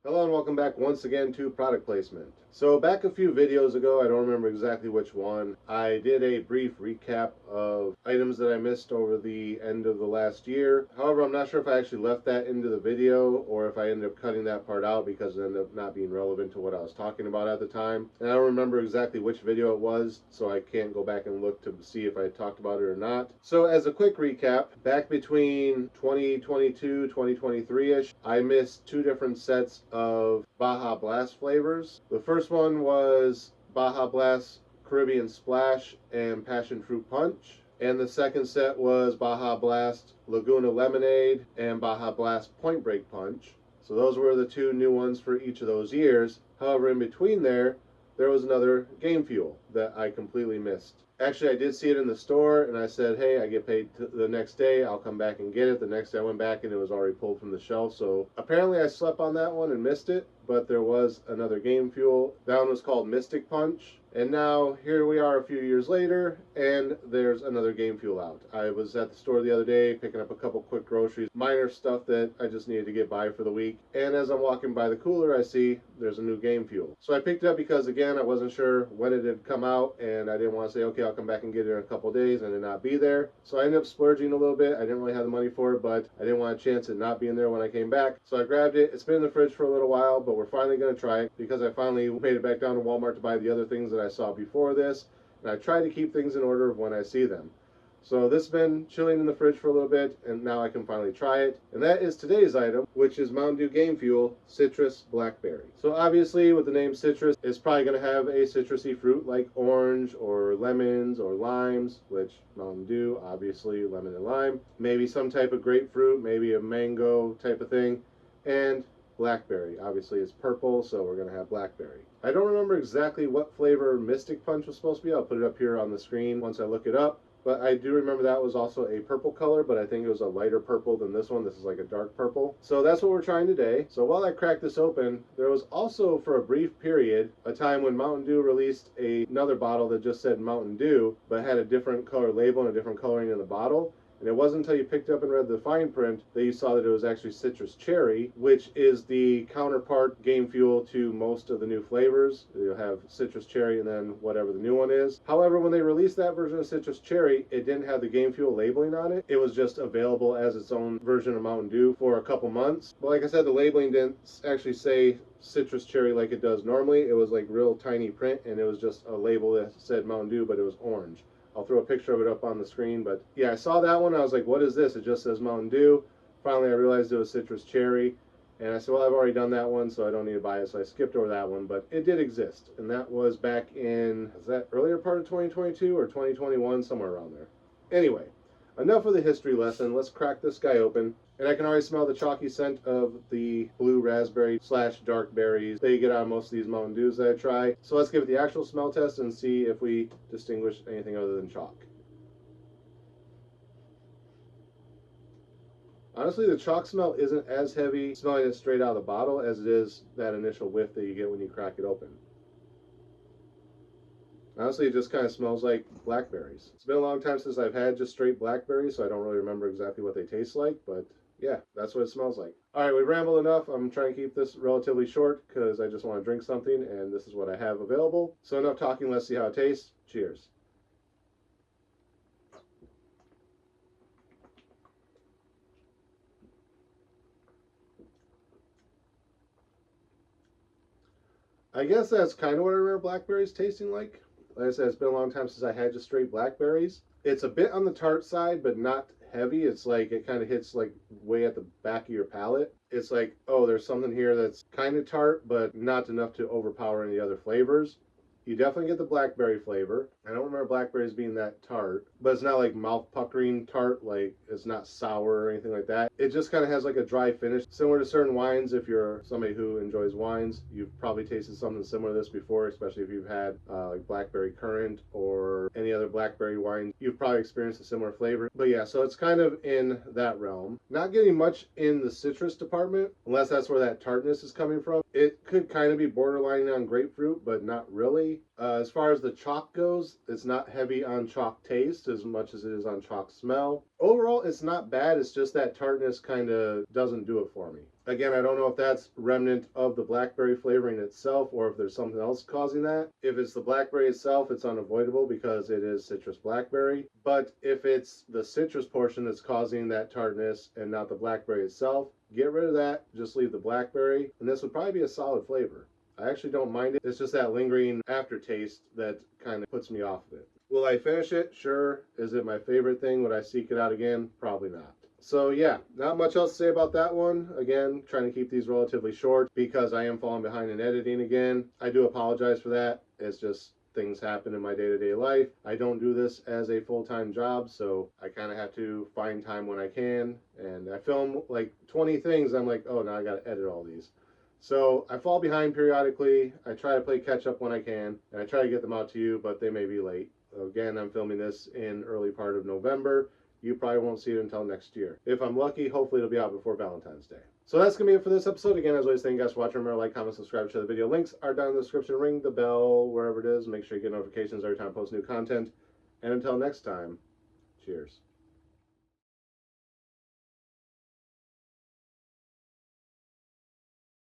Hello and welcome back once again to product placement. So back a few videos ago, I don't remember exactly which one, I did a brief recap of items that I missed over the end of the last year. However, I'm not sure if I actually left that into the video or if I ended up cutting that part out because it ended up not being relevant to what I was talking about at the time. And I don't remember exactly which video it was, so I can't go back and look to see if I talked about it or not. So as a quick recap, back between 2022, 2023-ish, I missed two different sets of Baja Blast flavors. The first one was Baja Blast Caribbean Splash and Passion Fruit Punch. And the second set was Baja Blast Laguna Lemonade and Baja Blast Point Break Punch. So those were the two new ones for each of those years. However, in between there was another Game Fuel that I completely missed. Actually, I did see it in the store, and I said, hey, I get paid the next day. I'll come back and get it. The next day I went back, and it was already pulled from the shelf. So apparently I slept on that one and missed it, but there was another Game Fuel. That one was called Mystic Punch. And now here we are a few years later, and there's another Game Fuel out. I was at the store the other day picking up a couple quick groceries, minor stuff that I just needed to get by for the week. And as I'm walking by the cooler, I see there's a new Game Fuel. So I picked it up because, again, I wasn't sure when it had come out, and I didn't want to say, okay, I'll come back and get it in a couple days and it not be there. So I ended up splurging a little bit. I didn't really have the money for it, but I didn't want a chance it not being there when I came back. So I grabbed it. It's been in the fridge for a little while, but we're finally going to try it because I finally made it back down to Walmart to buy the other things that I saw before this. And I try to keep things in order of when I see them. So this has been chilling in the fridge for a little bit, and now I can finally try it. And that is today's item, which is Mountain Dew Game Fuel Citrus Blackberry. So obviously with the name citrus, it's probably going to have a citrusy fruit like orange or lemons or limes, which Mountain Dew, obviously lemon and lime. Maybe some type of grapefruit, maybe a mango type of thing. And blackberry. Obviously it's purple, so we're going to have blackberry. I don't remember exactly what flavor Mystic Punch was supposed to be. I'll put it up here on the screen once I look it up. But I do remember that was also a purple color, but I think it was a lighter purple than this one. This is like a dark purple. So that's what we're trying today. So while I crack this open, there was also, for a brief period, a time when Mountain Dew released another bottle that just said Mountain Dew, but had a different color label and a different coloring in the bottle. And it wasn't until you picked up and read the fine print that you saw that it was actually citrus cherry, which is the counterpart Game Fuel to most of the new flavors. You'll have citrus cherry and then whatever the new one is. However, when they released that version of citrus cherry, it didn't have the Game Fuel labeling on it. It was just available as its own version of Mountain Dew for a couple months. But like I said, the labeling didn't actually say citrus cherry like it does normally. It was like real tiny print, and it was just a label that said Mountain Dew, but it was orange. I'll throw a picture of it up on the screen, but yeah, I saw that one. I was like, what is this? It just says Mountain Dew. Finally, I realized it was citrus cherry, and I said, well, I've already done that one, so I don't need to buy it, so I skipped over that one, but it did exist, and that was back in, is that earlier part of 2022 or 2021, somewhere around there. Anyway, enough of the history lesson. Let's crack this guy open. And I can already smell the chalky scent of the blue raspberry / dark berries that you get out of most of these Mountain Dews that I try. So let's give it the actual smell test and see if we distinguish anything other than chalk. Honestly, the chalk smell isn't as heavy smelling it straight out of the bottle as it is that initial whiff that you get when you crack it open. Honestly, it just kind of smells like blackberries. It's been a long time since I've had just straight blackberries, so I don't really remember exactly what they taste like, but yeah, that's what it smells like. All right, we rambled enough. I'm trying to keep this relatively short because I just want to drink something, and this is what I have available. So enough talking, let's see how it tastes. Cheers. I guess that's kind of what I remember blackberries tasting like. Like I said, it's been a long time since I had just straight blackberries. It's a bit on the tart side, but not heavy. It's like it kind of hits like way at the back of your palate. It's like, oh, there's something here that's kind of tart, but not enough to overpower any other flavors. You definitely get the blackberry flavor. I don't remember blackberries being that tart, but it's not like mouth puckering tart, like it's not sour or anything like that. It just kind of has like a dry finish, similar to certain wines. If you're somebody who enjoys wines, you've probably tasted something similar to this before, especially if you've had like blackberry currant or any other blackberry wine. You've probably experienced a similar flavor. But yeah, so it's kind of in that realm. Not getting much in the citrus department, unless that's where that tartness is coming from. It could kind of be borderline on grapefruit, but not really. As far as the chalk goes, it's not heavy on chalk taste as much as it is on chalk smell. Overall, it's not bad. It's just that tartness kind of doesn't do it for me. Again, I don't know if that's remnant of the blackberry flavoring itself or if there's something else causing that. If it's the blackberry itself, it's unavoidable because it is citrus blackberry. But if it's the citrus portion that's causing that tartness and not the blackberry itself, get rid of that, just leave the blackberry, and this would probably be a solid flavor. I actually don't mind it. It's just that lingering aftertaste that kind of puts me off of it. Will I finish it? Sure. Is it my favorite thing? Would I seek it out again? Probably not. So yeah, not much else to say about that one. Again, trying to keep these relatively short because I am falling behind in editing again. I do apologize for that. It's just things happen in my day-to-day life. I don't do this as a full-time job, so I kind of have to find time when I can. And I film like 20 things. I'm like, oh, now I got to edit all these. So I fall behind periodically. I try to play catch up when I can, and I try to get them out to you, but they may be late. Again, I'm filming this in early part of November. You probably won't see it until next year. If I'm lucky, hopefully it'll be out before Valentine's Day. So that's going to be it for this episode. Again, as always, thank you guys for watching. Remember, like, comment, subscribe, share the video. Links are down in the description. Ring the bell wherever it is. Make sure you get notifications every time I post new content. And until next time, cheers.